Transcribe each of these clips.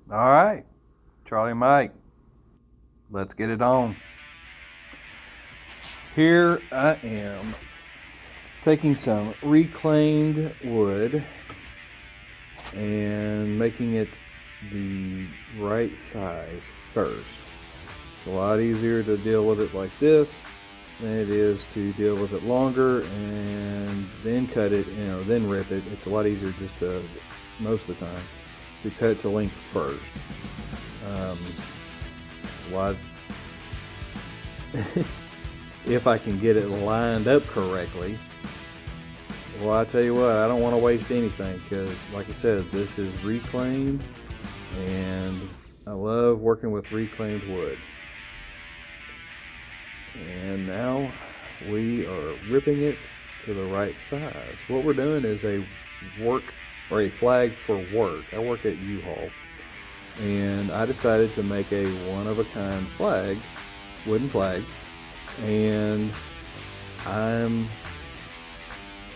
All right, Charlie Mike, let's get it on. Here I am taking some reclaimed wood and making it the right size first. It's a lot easier to deal with it like this than it is to deal with it longer and then cut it, then rip it. It's a lot easier just to, most of the time, to cut it to length first. It's a lot. If I can get it lined up correctly. Well, I tell you what, I don't want to waste anything because, like I said, this is reclaimed, and I love working with reclaimed wood. And now we are ripping it to the right size. What we're doing is a flag for work. I work at U-Haul, and I decided to make a one-of-a-kind flag, wooden flag, and I'm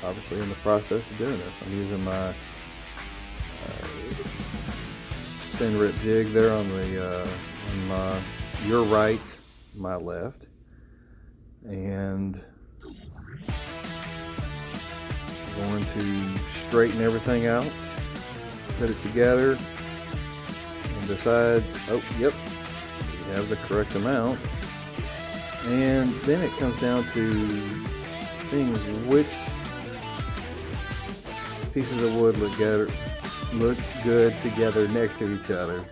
obviously in the process of doing this. I'm using my thin rip jig there on your right, my left, and I'm going to straighten everything out, put it together, and decide, oh, yep, we have the correct amount. And then it comes down to seeing which pieces of wood look good together next to each other.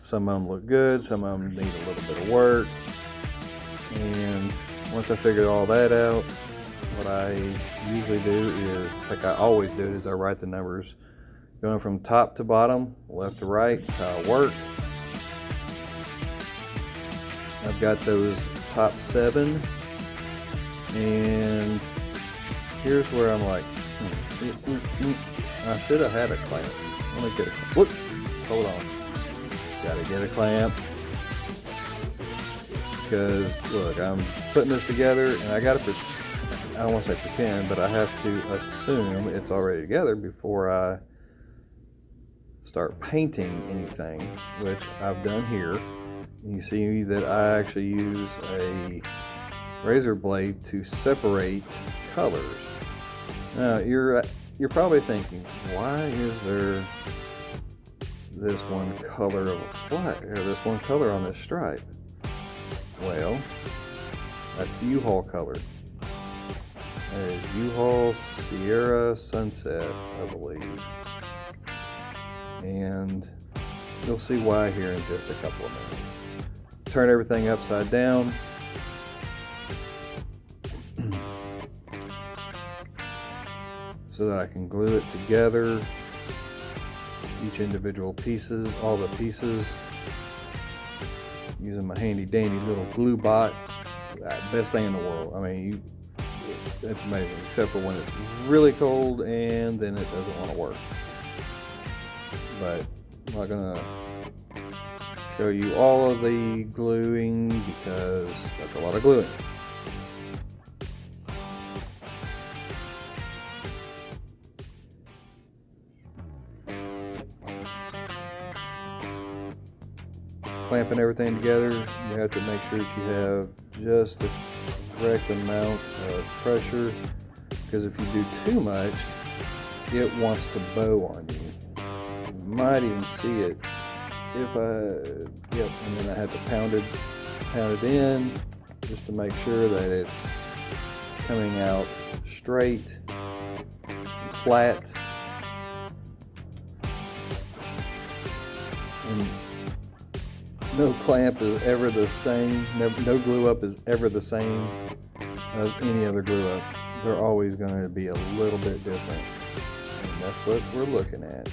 Some of them look good, some of them need a little bit of work. And once I figured all that out, what I usually do is, like I always do, is I write the numbers going from top to bottom, left to right. That's how I work. I've got those top 7, and here's where I'm like, I should have had a clamp. Let me get a clamp. Whoop, hold on. Gotta get a clamp. Because, look, I'm putting this together, and I don't want to say pretend, but I have to assume it's already together before I start painting anything, which I've done here. You see that I actually use a razor blade to separate colors. Now you're probably thinking, why is there this one color of a flag, or this one color on this stripe? Well, that's the U-Haul color. That is U-Haul Sierra Sunset, I believe. And you'll see why here in just a couple of minutes. Turn everything upside down. So that I can glue it together. Each individual pieces, all the pieces. Using my handy dandy little glue bot. Best thing in the world. I mean, it's amazing. Except for when it's really cold and then it doesn't want to work. But I'm not gonna show you all of the gluing because that's a lot of gluing. Clamping everything together, you have to make sure that you have just the correct amount of pressure, because if you do too much, it wants to bow on you. You might even see it and then I have to pound it in just to make sure that it's coming out straight and flat. And no clamp is ever the same, no glue up is ever the same as any other glue up. They're always going to be a little bit different, and that's what we're looking at.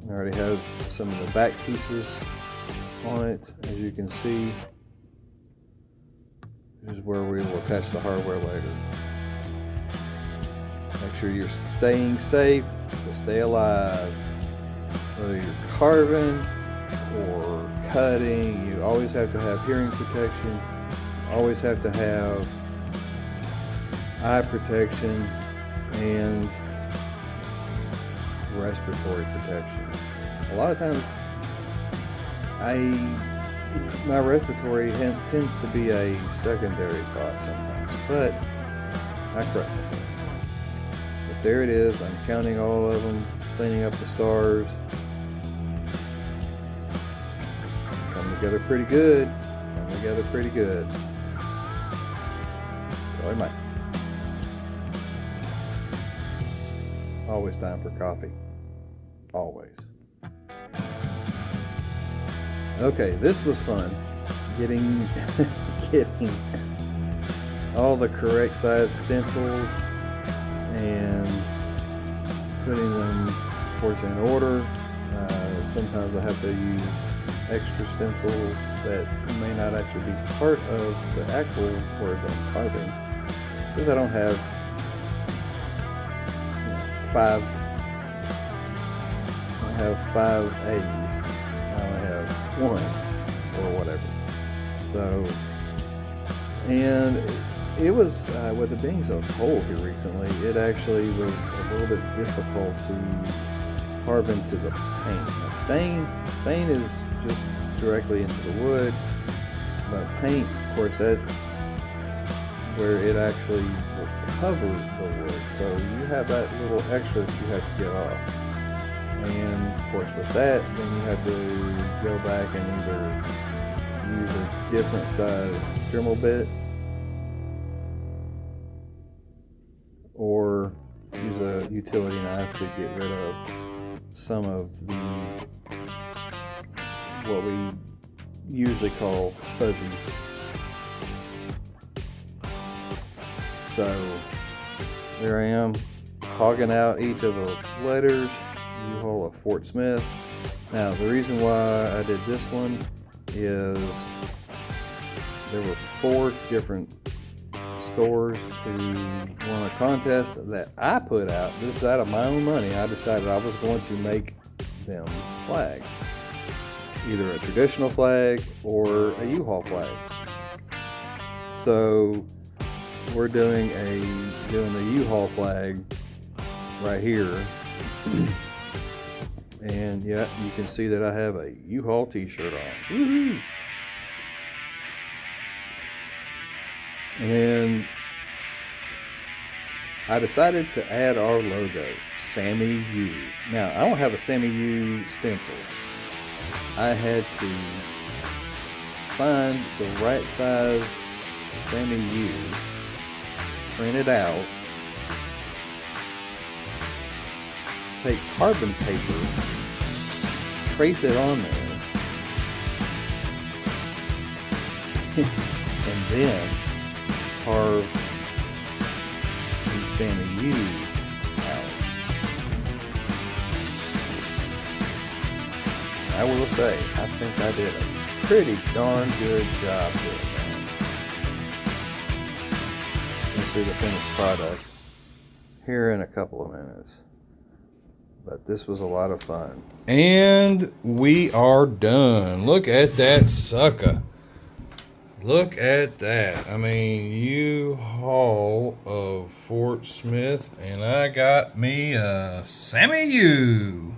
I already have some of the back pieces on it, as you can see. This is where we will attach the hardware later. Make sure you're staying safe to stay alive. Whether you're carving or cutting, you always have to have hearing protection. You always have to have eye protection and respiratory protection. A lot of times my respiratory tends to be a secondary thought sometimes, but I correct myself. But there it is, I'm counting all of them, cleaning up the stars. Come together pretty good. Come together pretty good. Charlie Mike. Always time for coffee. Always. Okay, this was fun. Getting all the correct size stencils and putting them, of course, in order. Sometimes I have to use extra stencils that may not actually be part of the actual word that I'm carving, because I don't have five A's. I only have one or whatever. So, and it was with it being so cold here recently, it actually was a little bit difficult to carve into the paint. Now, stain is just directly into the wood, but paint, of course, that's where it actually will cover the wood, so you have that little extra that you have to get off. And of course with that, then you have to go back and either use a different size Dremel bit or use a utility knife to get rid of some of the what we usually call fuzzies. So there I am, hogging out each of the letters, U-Haul of Fort Smith. Now the reason why I did this one is there were 4 different stores who won a contest that I put out. This is out of my own money. I decided I was going to make them flags, either a traditional flag or a U-Haul flag. So we're doing the U-Haul flag right here. And yeah, you can see that I have a U-Haul t-shirt on. Woohoo! And then I decided to add our logo, Sammy U. Now, I don't have a Sammy U stencil. I had to find the right size Sammy U, print it out, take carbon paper, trace it on there, and then carve the Sammy U out. I will say, I think I did a pretty darn good job doing that. You'll see the finished product here in a couple of minutes. But this was a lot of fun. And we are done. Look at that sucker. Look at that. I mean, U-Haul of Fort Smith, and I got me a Sammy U.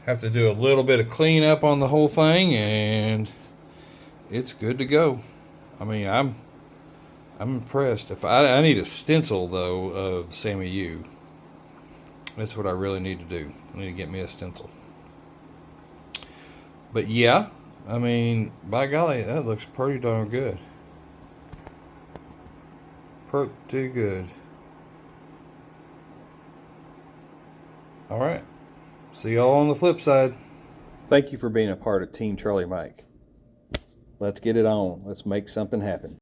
Have to do a little bit of cleanup on the whole thing, and it's good to go. I mean, I'm impressed. If I need a stencil though of Sammy U. That's what I really need to do. I need to get me a stencil. But yeah, I mean, by golly, that looks pretty darn good. Pretty good. Alright. See y'all on the flip side. Thank you for being a part of Team Charlie Mike. Let's get it on. Let's make something happen.